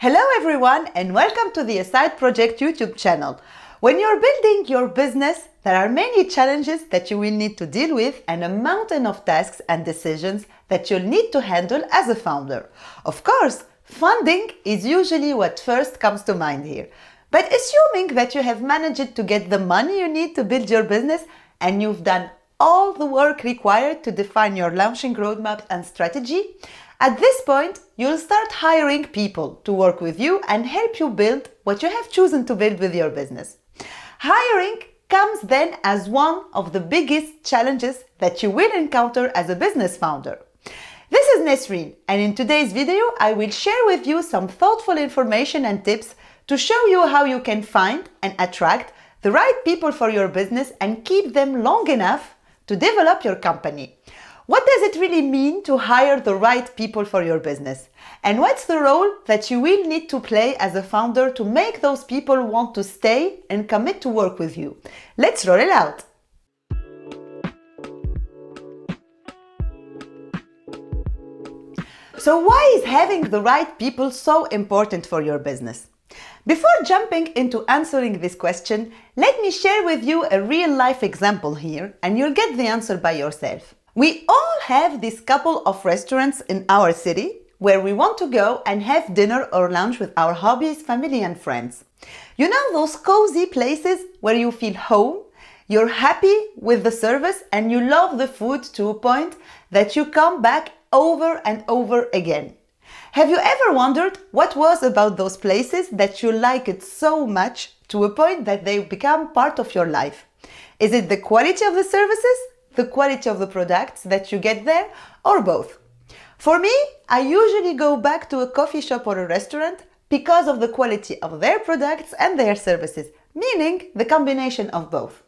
Hello everyone and welcome to the appraoch YouTube channel. When you're building your business, there are many challenges that you will need to deal with and a mountain of tasks and decisions that you'll need to handle as a founder. Of course, funding is usually what first comes to mind here. But assuming that you have managed to get the money you need to build your business and you've done all the work required to define your launching roadmap and strategy, at this point, you'll start hiring people to work with you and help you build what you have chosen to build with your business. Hiring comes then as one of the biggest challenges that you will encounter as a business founder. This is Nesreen, and in today's video, I will share with you some thoughtful information and tips to show you how you can find and attract the right people for your business and keep them long enough to develop your company. What does it really mean to hire the right people for your business? And what's the role that you will need to play as a founder to make those people want to stay and commit to work with you? Let's roll it out. So why is having the right people so important for your business? Before jumping into answering this question, let me share with you a real-life example here, and you'll get the answer by yourself. We all have this couple of restaurants in our city where we want to go and have dinner or lunch with our hobbies, family and friends. You know those cozy places where you feel home, you're happy with the service and you love the food to a point that you come back over and over again. Have you ever wondered what was about those places that you like it so much to a point that they become part of your life? Is it the quality of the services, the quality of the products that you get there, or both? For me, I usually go back to a coffee shop or a restaurant because of the quality of their products and their services, meaning the combination of both.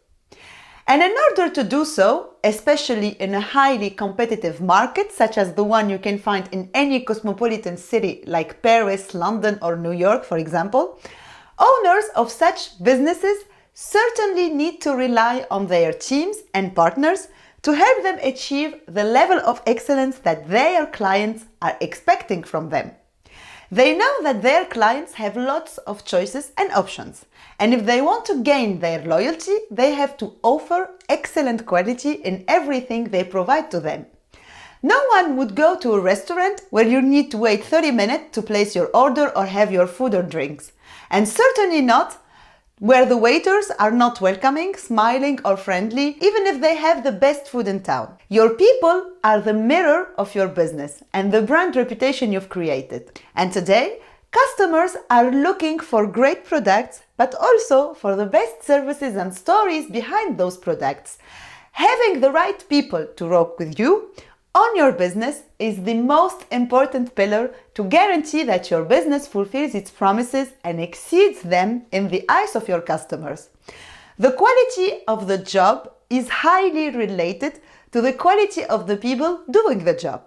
And in order to do so, especially in a highly competitive market such as the one you can find in any cosmopolitan city like Paris, London or New York, for example, owners of such businesses certainly need to rely on their teams and partners to help them achieve the level of excellence that their clients are expecting from them. They know that their clients have lots of choices and options, and if they want to gain their loyalty, they have to offer excellent quality in everything they provide to them. No one would go to a restaurant where you need to wait 30 minutes to place your order or have your food or drinks, and certainly not where the waiters are not welcoming, smiling or friendly, even if they have the best food in town. Your people are the mirror of your business and the brand reputation you've created. And today, customers are looking for great products, but also for the best services and stories behind those products. Having the right people to work with you on your business is the most important pillar to guarantee that your business fulfills its promises and exceeds them in the eyes of your customers. The quality of the job is highly related to the quality of the people doing the job.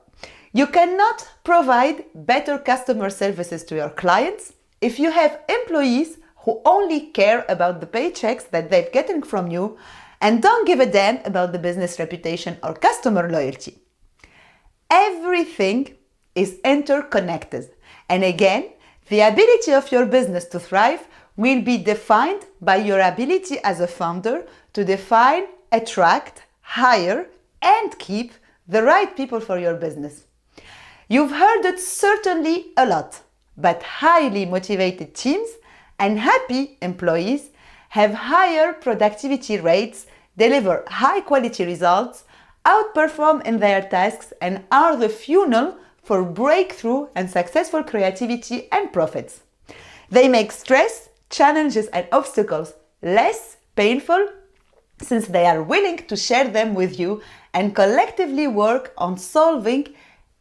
You cannot provide better customer services to your clients if you have employees who only care about the paychecks that they're getting from you and don't give a damn about the business reputation or customer loyalty. Everything is interconnected. And again, the ability of your business to thrive will be defined by your ability as a founder to define, attract, hire, and keep the right people for your business. You've heard it certainly a lot, but highly motivated teams and happy employees have higher productivity rates, deliver high quality results, outperform in their tasks and are the funnel for breakthrough and successful creativity and profits. They make stress, challenges and obstacles less painful since they are willing to share them with you and collectively work on solving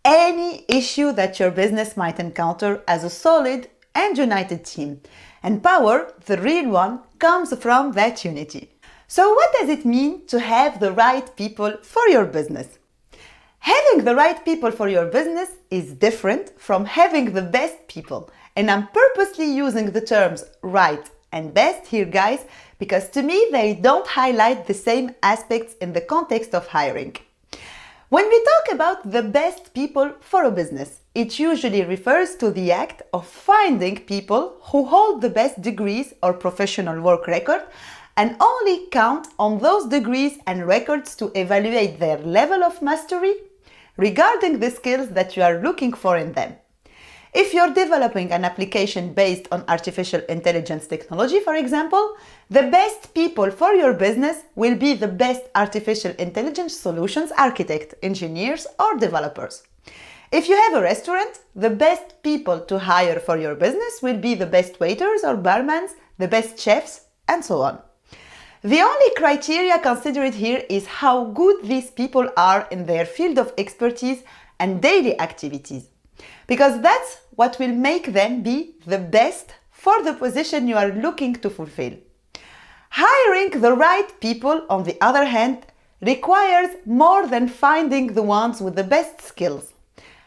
any issue that your business might encounter as a solid and united team. And power, the real one, comes from that unity. So what does it mean to have the right people for your business? Having the right people for your business is different from having the best people. And I'm purposely using the terms right and best here, guys, because to me, they don't highlight the same aspects in the context of hiring. When we talk about the best people for a business, it usually refers to the act of finding people who hold the best degrees or professional work record and only count on those degrees and records to evaluate their level of mastery regarding the skills that you are looking for in them. If you're developing an application based on artificial intelligence technology, for example, the best people for your business will be the best artificial intelligence solutions architect, engineers, or developers. If you have a restaurant, the best people to hire for your business will be the best waiters or barmans, the best chefs, and so on. The only criteria considered here is how good these people are in their field of expertise and daily activities, because that's what will make them be the best for the position you are looking to fulfill. Hiring the right people, on the other hand, requires more than finding the ones with the best skills.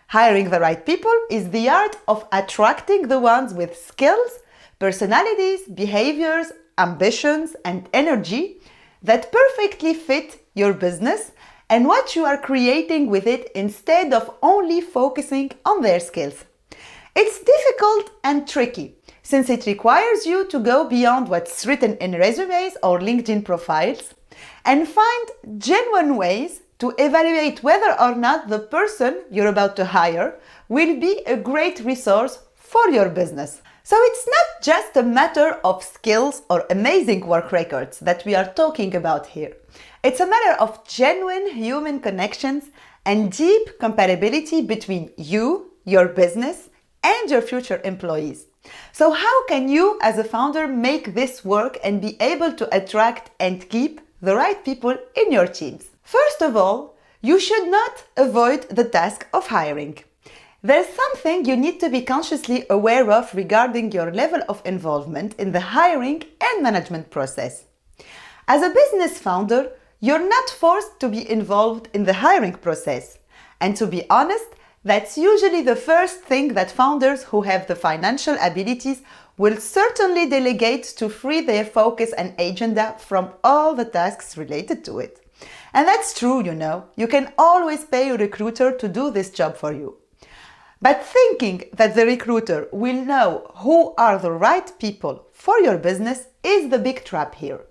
Hiring the right people is the art of attracting the ones with skills, personalities, behaviors, ambitions, and energy that perfectly fit your business and what you are creating with it, instead of only focusing on their skills. It's difficult and tricky, since it requires you to go beyond what's written in resumes or LinkedIn profiles and find genuine ways to evaluate whether or not the person you're about to hire will be a great resource for your business. So it's not just a matter of skills or amazing work records that we are talking about here. It's a matter of genuine human connections and deep compatibility between you, your business, and your future employees. So how can you as a founder make this work and be able to attract and keep the right people in your teams? First of all, you should not avoid the task of hiring. There's something you need to be consciously aware of regarding your level of involvement in the hiring and management process. As a business founder, you're not forced to be involved in the hiring process. And to be honest, that's usually the first thing that founders who have the financial abilities will certainly delegate to free their focus and agenda from all the tasks related to it. And that's true, you can always pay a recruiter to do this job for you. But thinking that the recruiter will know who are the right people for your business is the big trap here.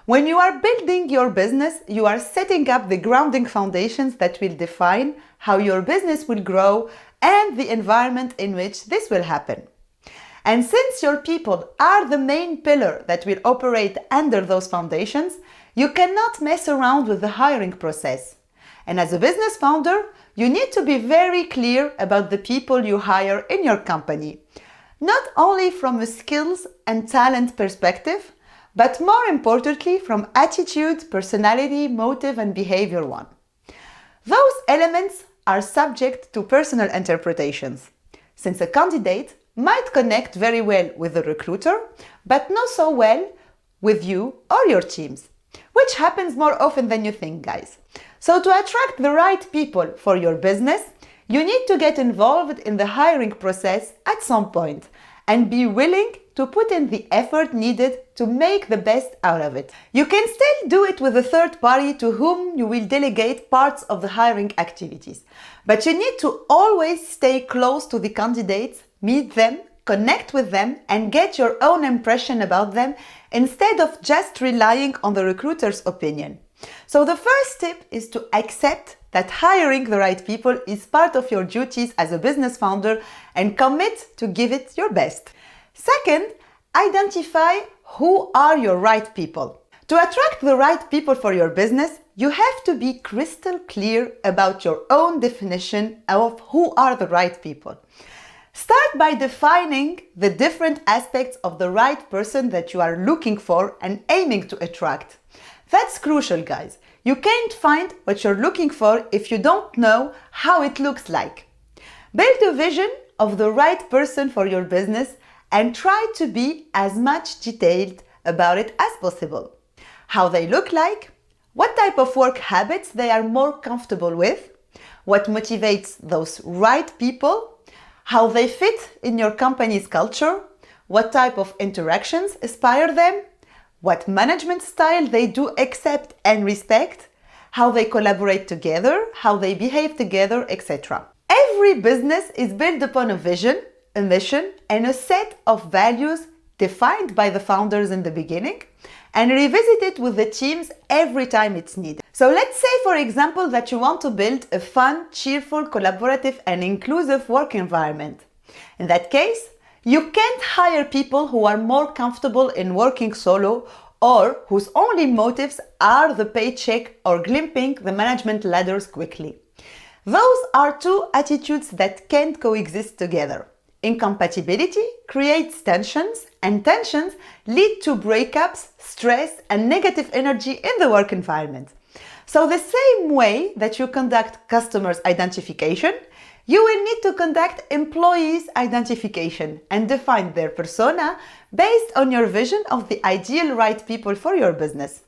When you are building your business, you are setting up the grounding foundations that will define how your business will grow and the environment in which this will happen. And since your people are the main pillar that will operate under those foundations, you cannot mess around with the hiring process. And as a business founder, you need to be very clear about the people you hire in your company, not only from a skills and talent perspective, but more importantly from attitude, personality, motive, and behavior one. Those elements are subject to personal interpretations, since a candidate might connect very well with the recruiter, but not so well with you or your teams, which happens more often than you think, guys. So to attract the right people for your business, you need to get involved in the hiring process at some point and be willing to put in the effort needed to make the best out of it. You can still do it with a third party to whom you will delegate parts of the hiring activities, but you need to always stay close to the candidates, meet them, connect with them, and get your own impression about them instead of just relying on the recruiter's opinion. So the first tip is to accept that hiring the right people is part of your duties as a business founder and commit to give it your best. Second, identify who are your right people. To attract the right people for your business, you have to be crystal clear about your own definition of who are the right people. Start by defining the different aspects of the right person that you are looking for and aiming to attract. That's crucial, guys. You can't find what you're looking for if you don't know how it looks like. Build a vision of the right person for your business and try to be as much detailed about it as possible. How they look like, what type of work habits they are more comfortable with, what motivates those right people, how they fit in your company's culture, what type of interactions inspire them, what management style they do accept and respect, how they collaborate together, how they behave together, etc. Every business is built upon a vision, a mission, and a set of values defined by the founders in the beginning and revisited with the teams every time it's needed. So let's say, for example, that you want to build a fun, cheerful, collaborative, and inclusive work environment. In that case, you can't hire people who are more comfortable in working solo or whose only motives are the paycheck or glimpsing the management ladders quickly. Those are two attitudes that can't coexist together. Incompatibility creates tensions, and tensions lead to breakups, stress, and negative energy in the work environment. So the same way that you conduct customers' identification, you will need to conduct employees' identification and define their persona based on your vision of the ideal right people for your business.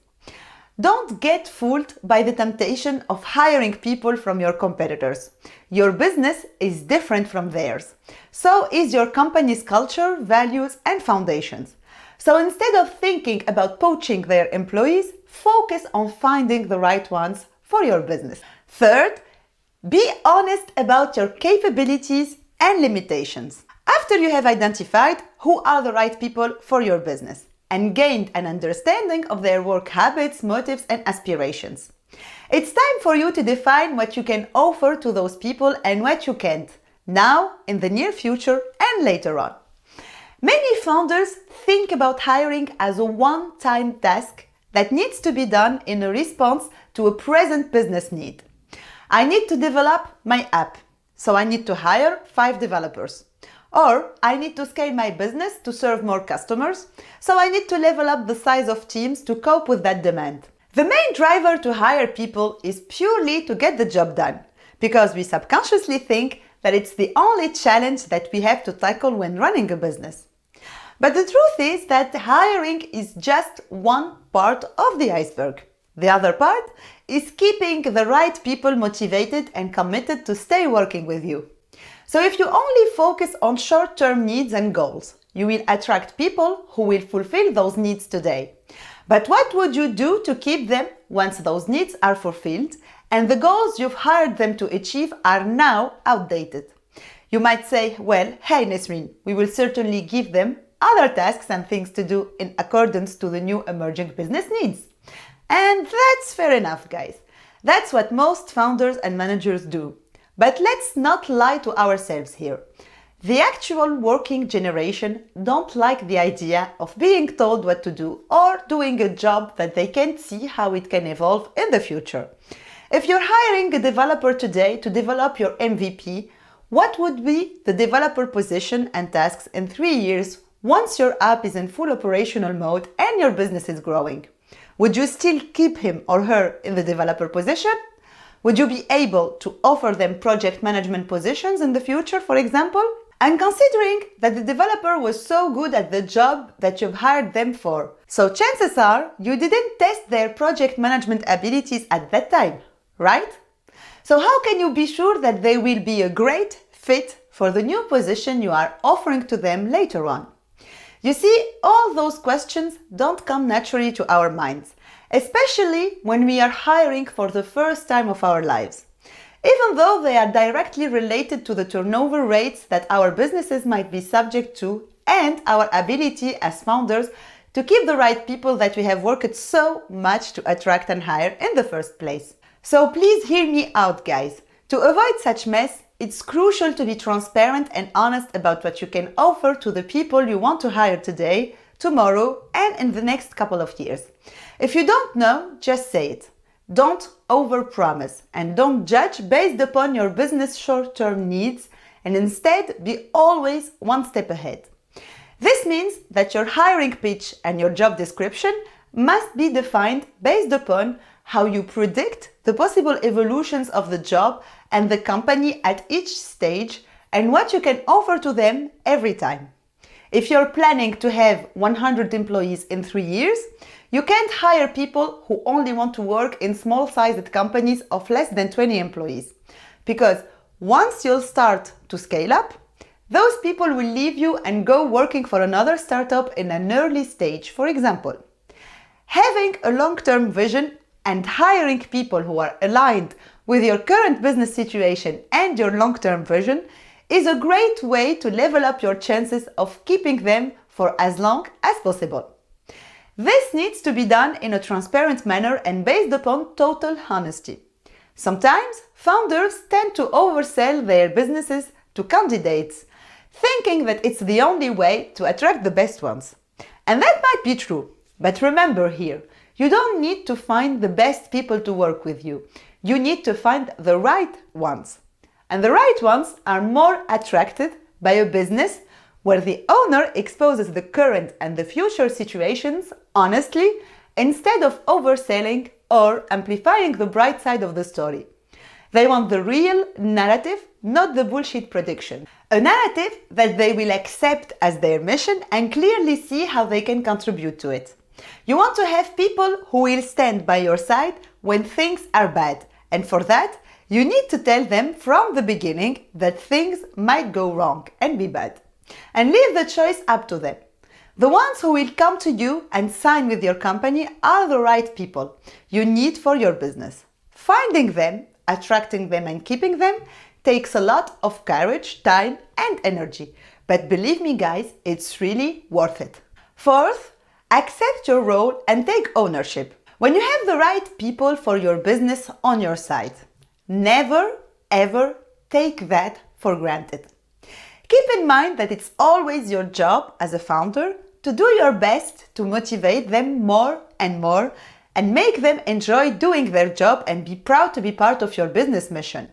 Don't get fooled by the temptation of hiring people from your competitors. Your business is different from theirs. So is your company's culture, values, and foundations. So instead of thinking about poaching their employees, focus on finding the right ones for your business. Third, be honest about your capabilities and limitations. After you have identified who are the right people for your business and gained an understanding of their work habits, motives, and aspirations, it's time for you to define what you can offer to those people and what you can't, now, in the near future, and later on. Many founders think about hiring as a one-time task that needs to be done in a response to a present business need. I need to develop my app, so I need to hire 5 developers. Or I need to scale my business to serve more customers, so I need to level up the size of teams to cope with that demand. The main driver to hire people is purely to get the job done, because we subconsciously think that it's the only challenge that we have to tackle when running a business. But the truth is that hiring is just one part of the iceberg. The other part is keeping the right people motivated and committed to stay working with you. So if you only focus on short-term needs and goals, you will attract people who will fulfill those needs today. But what would you do to keep them once those needs are fulfilled and the goals you've hired them to achieve are now outdated? You might say, well, hey Nesrine, we will certainly give them other tasks and things to do in accordance to the new emerging business needs. And that's fair enough, guys. That's what most founders and managers do. But let's not lie to ourselves here. The actual working generation don't like the idea of being told what to do or doing a job that they can't see how it can evolve in the future. If you're hiring a developer today to develop your MVP, what would be the developer position and tasks in 3 years once your app is in full operational mode and your business is growing? Would you still keep him or her in the developer position? Would you be able to offer them project management positions in the future, for example? And considering that the developer was so good at the job that you've hired them for, so chances are you didn't test their project management abilities at that time, right? So how can you be sure that they will be a great fit for the new position you are offering to them later on? You see, all those questions don't come naturally to our minds, especially when we are hiring for the first time of our lives. Even though they are directly related to the turnover rates that our businesses might be subject to and our ability as founders to keep the right people that we have worked so much to attract and hire in the first place. So please hear me out, guys. To avoid such mess, it's crucial to be transparent and honest about what you can offer to the people you want to hire today, tomorrow, and in the next couple of years. If you don't know, just say it. Don't overpromise and don't judge based upon your business short-term needs, and instead be always one step ahead. This means that your hiring pitch and your job description must be defined based upon how you predict the possible evolutions of the job and the company at each stage and what you can offer to them every time. If you're planning to have 100 employees in 3 years, you can't hire people who only want to work in small-sized companies of less than 20 employees. Because once you'll start to scale up, those people will leave you and go working for another startup in an early stage, for example. Having a long-term vision and hiring people who are aligned with your current business situation and your long-term vision is a great way to level up your chances of keeping them for as long as possible. This needs to be done in a transparent manner and based upon total honesty. Sometimes founders tend to oversell their businesses to candidates, thinking that it's the only way to attract the best ones. And that might be true, but remember here, you don't need to find the best people to work with you. You need to find the right ones. And the right ones are more attracted by a business where the owner exposes the current and the future situations honestly instead of overselling or amplifying the bright side of the story. They want the real narrative, not the bullshit prediction. A narrative that they will accept as their mission and clearly see how they can contribute to it. You want to have people who will stand by your side when things are bad, and for that, you need to tell them from the beginning that things might go wrong and be bad, and leave the choice up to them. The ones who will come to you and sign with your company are the right people you need for your business. Finding them, attracting them and keeping them takes a lot of courage, time and energy. But believe me guys, it's really worth it. Fourth, accept your role and take ownership. When you have the right people for your business on your side, never ever take that for granted. Keep in mind that it's always your job as a founder to do your best to motivate them more and make them enjoy doing their job and be proud to be part of your business mission.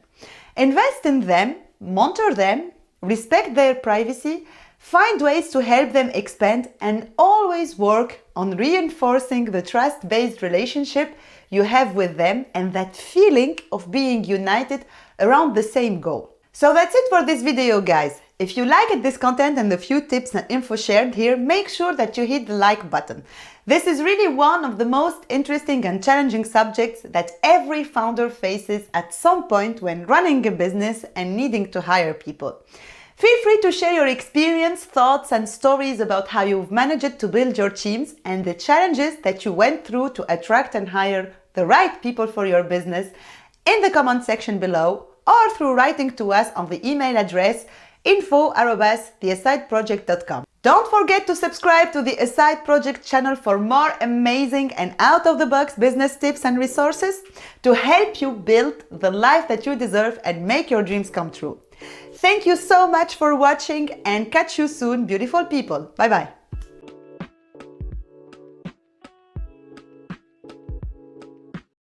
Invest in them, mentor them, respect their privacy, find ways to help them expand, and always work on reinforcing the trust-based relationship you have with them and that feeling of being united around the same goal. So that's it for this video, guys. If you liked this content and the few tips and info shared here, make sure that you hit the like button. This is really one of the most interesting and challenging subjects that every founder faces at some point when running a business and needing to hire people. Feel free to share your experience, thoughts and stories about how you've managed to build your teams and the challenges that you went through to attract and hire the right people for your business in the comment section below, or through writing to us on the email address info@theasideproject.com. Don't forget to subscribe to the Aside Project channel for more amazing and out-of-the-box business tips and resources to help you build the life that you deserve and make your dreams come true. Thank you so much for watching and catch you soon, beautiful people. Bye bye.